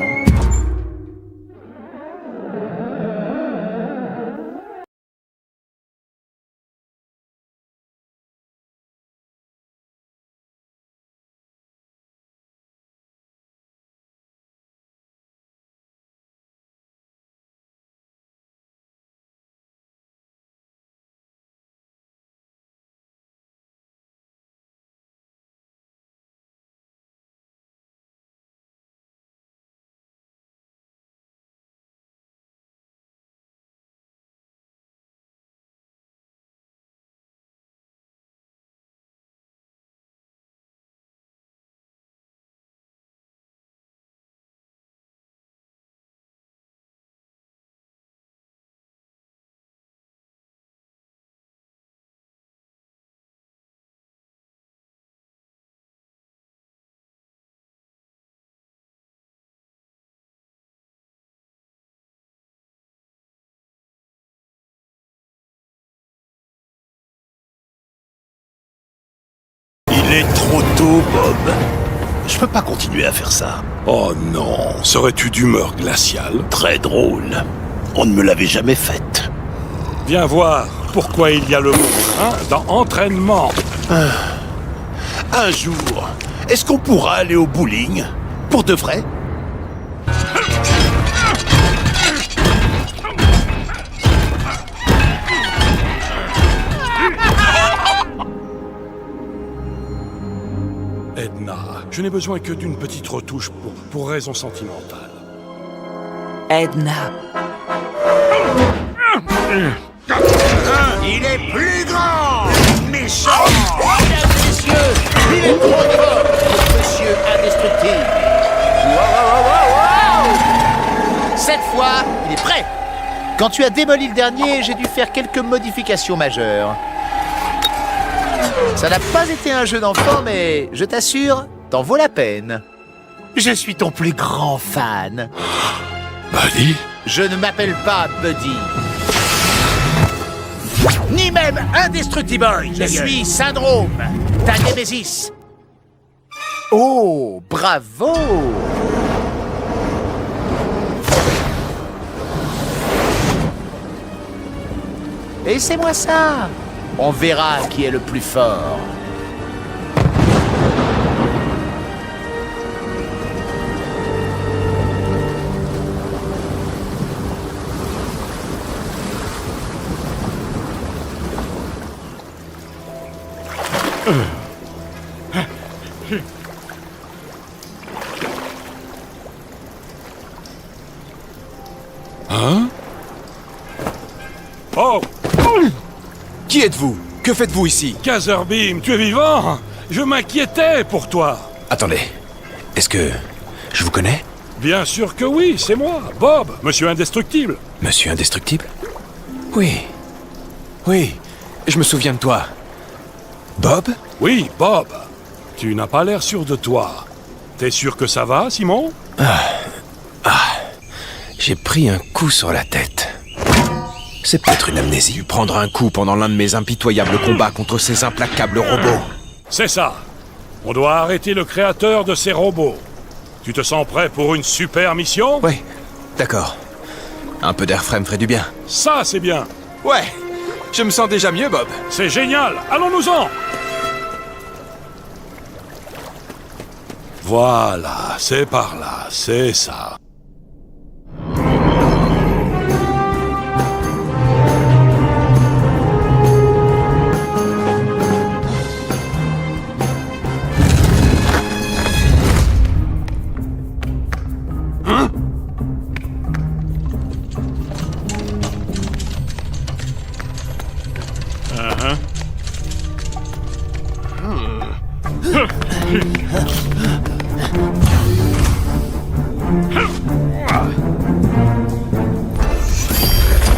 Il est trop tôt, Bob. Je peux pas continuer à faire ça. Oh non, serais-tu d'humeur glaciale? Très drôle. On ne me l'avait jamais faite. Viens voir pourquoi il y a le mot hein, dans entraînement. Un jour, est-ce qu'on pourra aller au bowling? Pour de vrai? Edna, je n'ai besoin que d'une petite retouche pour raison sentimentale. Edna. Il est plus grand! Méchant! Mesdames et messieurs, il est trop fort! Monsieur Indestructible! Cette fois, il est prêt. Quand tu as démoli le dernier, j'ai dû faire quelques modifications majeures. Ça n'a pas été un jeu d'enfant, mais je t'assure, t'en vaut la peine. Je suis ton plus grand fan. Buddy? Je ne m'appelle pas Buddy. Ni même Indestructible. Je suis Syndrome, ta némésis. Oh, bravo! Et c'est moi ça. On verra qui est le plus fort. Hein? Oh! Qui êtes-vous? Que faites-vous ici? Kazerbeam, tu es vivant? Je m'inquiétais pour toi. Attendez, est-ce que je vous connais? Bien sûr que oui, c'est moi, Bob, Monsieur Indestructible. Monsieur Indestructible? Oui. Oui, je me souviens de toi. Bob? Oui, Bob. Tu n'as pas l'air sûr de toi. T'es sûr que ça va, Simon? J'ai pris un coup sur la tête. C'est peut-être une amnésie. Tu prendras un coup pendant l'un de mes impitoyables combats contre ces implacables robots. C'est ça. On doit arrêter le créateur de ces robots. Tu te sens prêt pour une super mission? Oui, d'accord. Un peu d'air frais me ferait du bien. Ça, c'est bien. Ouais, je me sens déjà mieux, Bob. C'est génial. Allons-nous-en. Voilà, c'est par là, c'est ça.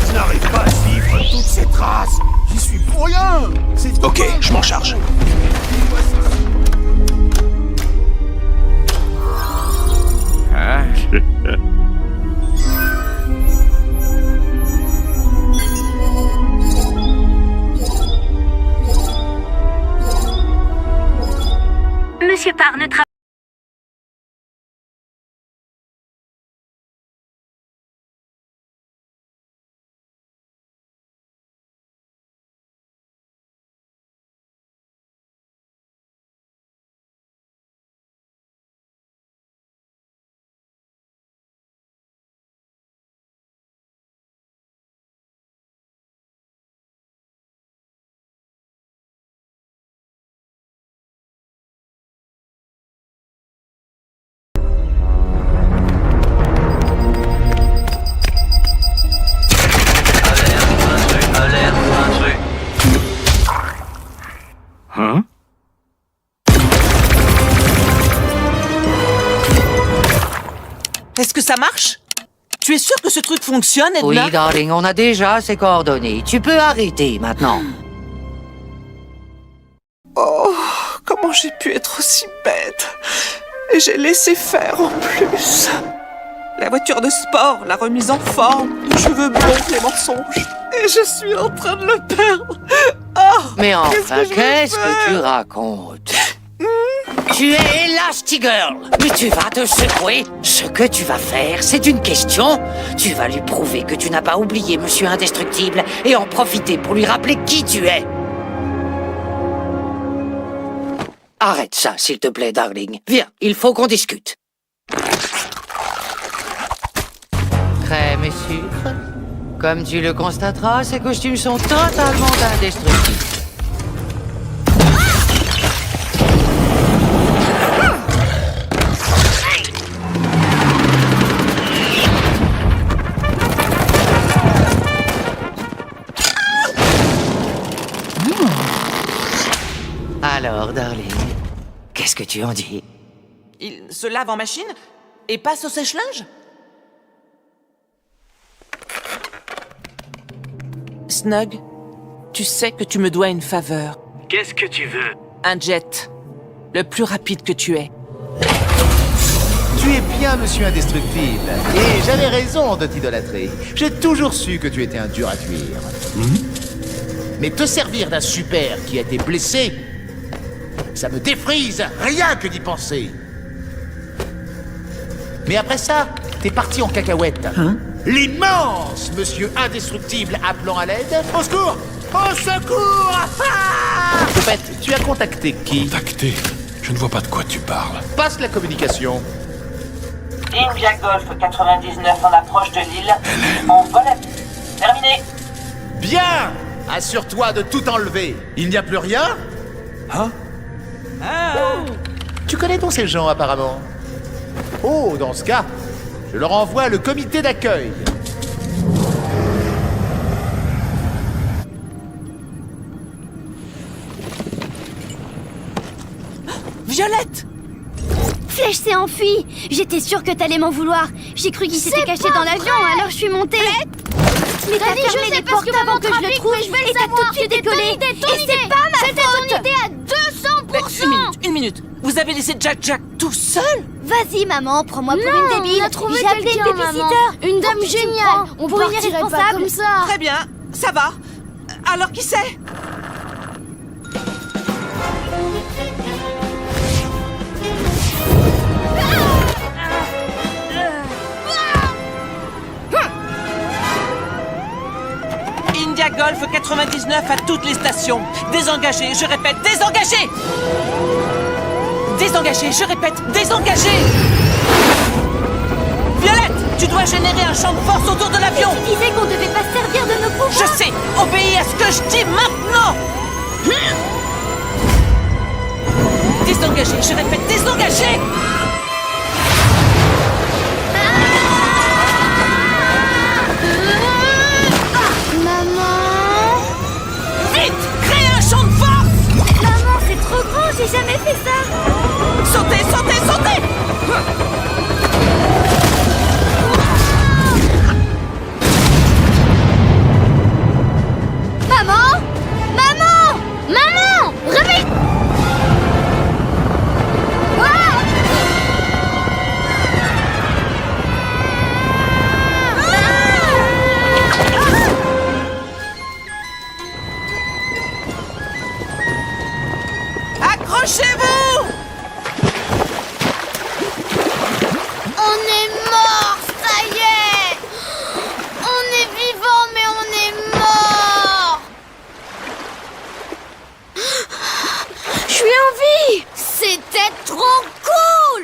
Je n'arrive pas à suivre toutes ces traces. J'y suis pour rien. Ok, je m'en charge. Monsieur Parr ne travaille. Hein? Est-ce que ça marche? Tu es sûr que ce truc fonctionne, Edna? Oui, darling, on a déjà ses coordonnées. Tu peux arrêter maintenant. Oh, comment j'ai pu être aussi bête? Et j'ai laissé faire en plus. La voiture de sport, la remise en forme, les cheveux blonds, les mensonges. Et je suis en train de le perdre. Oh, Mais enfin, qu'est-ce que tu racontes? Tu es Elastigirl, mais tu vas te secouer. Ce que tu vas faire, c'est une question. Tu vas lui prouver que tu n'as pas oublié Monsieur Indestructible et en profiter pour lui rappeler qui tu es. Arrête ça, s'il te plaît, darling. Viens, il faut qu'on discute. Crème et sucre. Comme tu le constateras, ces costumes sont totalement indestructibles. Alors, darling, qu'est-ce que tu en dis? Il se lave en machine et passe au sèche-linge? Snug, tu sais que tu me dois une faveur. Qu'est-ce que tu veux? Un jet. Le plus rapide que tu es. Tu es bien, Monsieur Indestructible. Et j'avais raison de t'idolâtrer. J'ai toujours su que tu étais un dur à cuire. Mais te servir d'un super qui a été blessé, ça me défrise, rien que d'y penser. Mais après ça, t'es parti en cacahuète. L'immense Monsieur Indestructible appelant à l'aide. Au secours! Au secours! Au fait, tu as contacté qui? Contacté? Je ne vois pas de quoi tu parles. Passe la communication. India Golf 99 en approche de l'île. En vol à vue. Terminé. Bien! Assure-toi de tout enlever. Il n'y a plus rien? Hein? Tu connais donc ces gens, apparemment? Oh, dans ce cas, je leur envoie le comité d'accueil. Violette! Flèche s'est enfui. J'étais sûre que t'allais m'en vouloir. J'ai cru qu'il s'était caché dans l'avion, alors je suis montée. Mais t'as fermé les portes avant que je le trouve et t'as tout de suite décollé. Et c'est pas ma faute. C'était ton idée à 200%. Une minute. Vous avez laissé Jack tout seul? Vas-y, maman, prends-moi pour une débile. On a trouvé J'ai appelé quelqu'un, une babysitter. Une dame géniale. On pour une partirait pas irresponsable. comme ça. Très bien, ça va. Alors qui c'est? India Golf 99 à toutes les stations. Désengagé, je répète, désengagé! Désengagé, je répète, désengagé! Violette, tu dois générer un champ de force autour de l'avion! Tu disais qu'on devait pas se servir de nos pouvoirs. Je sais, obéis à ce que je dis maintenant! Désengagé, je répète, désengagé! Maman! Vite! Crée un champ de force! Maman, c'est trop grand, j'ai jamais fait ça. Sautez, sautez, sautez! Maman! Maman! Maman! Réveille! Accrochez-vous! On est mort, ça y est! On est vivant, mais on est mort! Je suis en vie! C'était trop cool!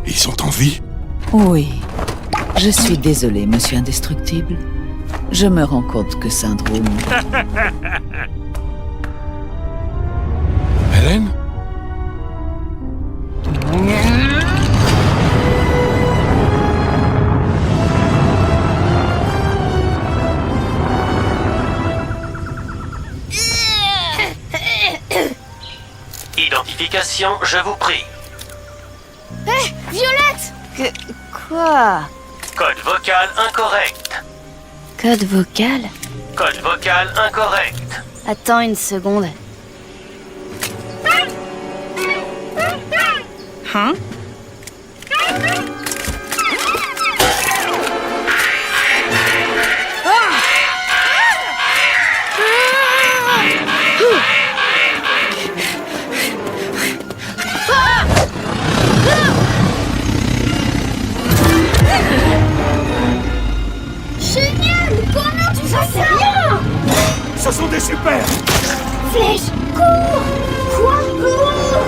Ils sont en vie? Oui. Je suis désolée, monsieur Indestructible. Je me rends compte que Syndrome... Hélène? Identification, je vous prie. Hé, Violette! Quoi? Code vocal incorrect. Code vocal? Code vocal incorrect. Attends une seconde. Hein? Génial! Comment tu fais ça? Rien! Ce sont des super! Flèche, cours! Quoi? Cours!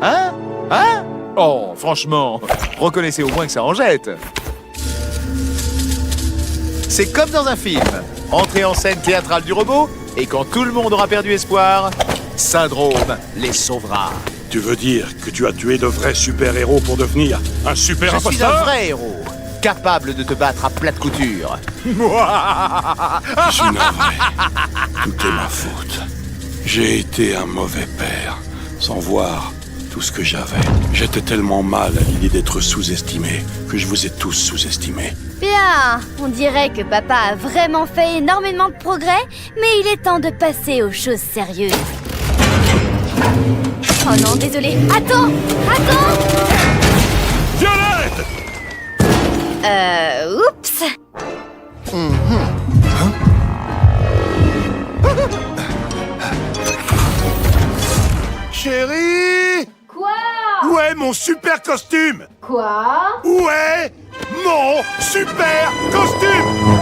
Hein? Hein? Oh, franchement, reconnaissez au moins que ça en jette. C'est comme dans un film. Entrée en scène théâtrale du robot, et quand tout le monde aura perdu espoir, Syndrome les sauvera. Tu veux dire que tu as tué de vrais super-héros pour devenir un super Je suis imposteur? un vrai héros, capable de te battre à plat de couture. Je suis navré. Tout est ma faute. J'ai été un mauvais père, sans voir tout ce que j'avais. J'étais tellement mal à l'idée d'être sous-estimé que je vous ai tous sous-estimés. Bien, on dirait que papa a vraiment fait énormément de progrès, mais il est temps de passer aux choses sérieuses. Oh non, désolé. Attends! Attends! Violette! Oups! Chérie! Quoi? Où est mon super costume? Quoi? Où est mon super costume?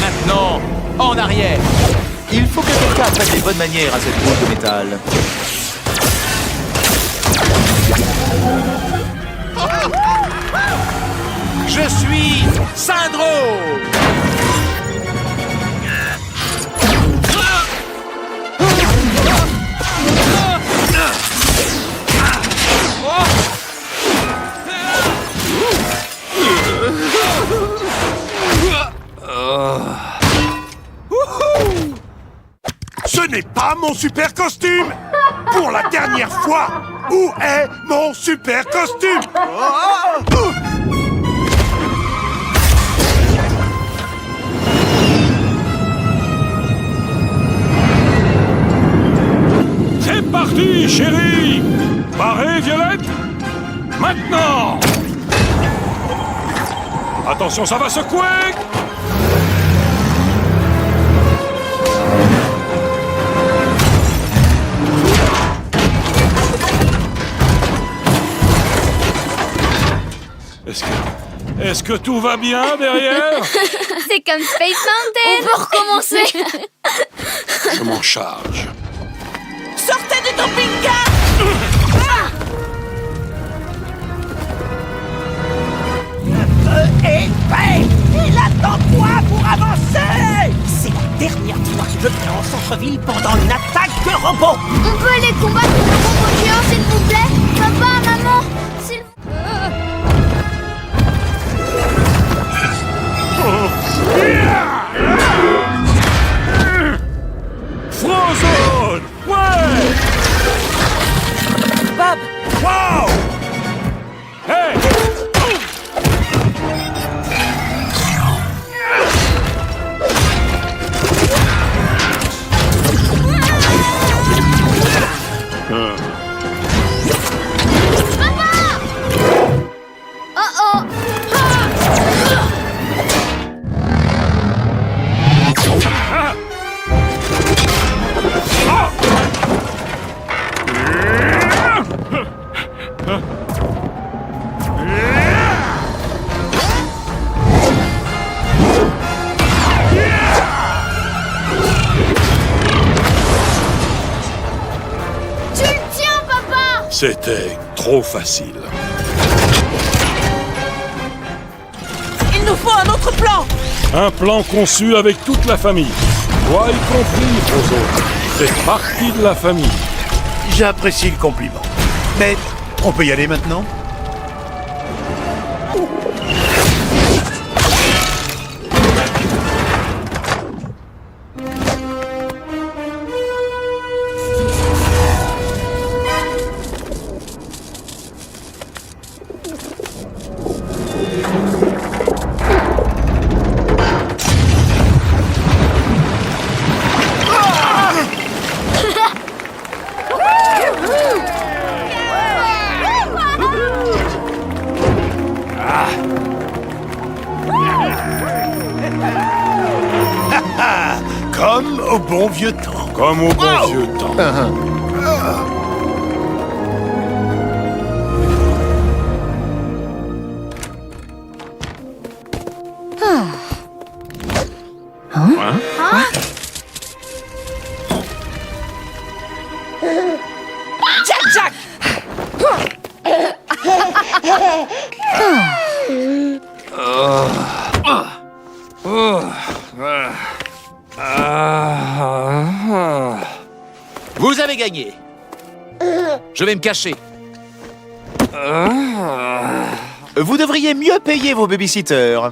Maintenant, en arrière. Il faut que quelqu'un apprenne les bonnes manières à cette boule de métal. Je suis Syndrome! Ce n'est pas mon super costume! Pour la dernière fois, où est mon super costume? C'est parti, chérie! Parée, Violette? Maintenant! Attention, ça va secouer! Est-ce que tout va bien derrière? C'est comme Space Mountain! On peut recommencer! Je m'en charge. Sortez du camping-car! Il attend toi pour avancer! C'est la dernière fois que je viens en centre-ville pendant une attaque de robots! On peut aller combattre le robot géant, s'il vous plaît? Papa, maman, s'il vous Frozone! Ouais! Bob! Wow! Hey! Oh oh! C'était trop facile. Il nous faut un autre plan! Un plan conçu avec toute la famille. Toi y compris, Frozo. C'est partie de la famille. J'apprécie le compliment. Mais on peut y aller maintenant? Comme au bon vieux temps. Comme au bon vieux temps. Jack! Vous avez gagné. Je vais me cacher. Vous devriez mieux payer vos babysitters.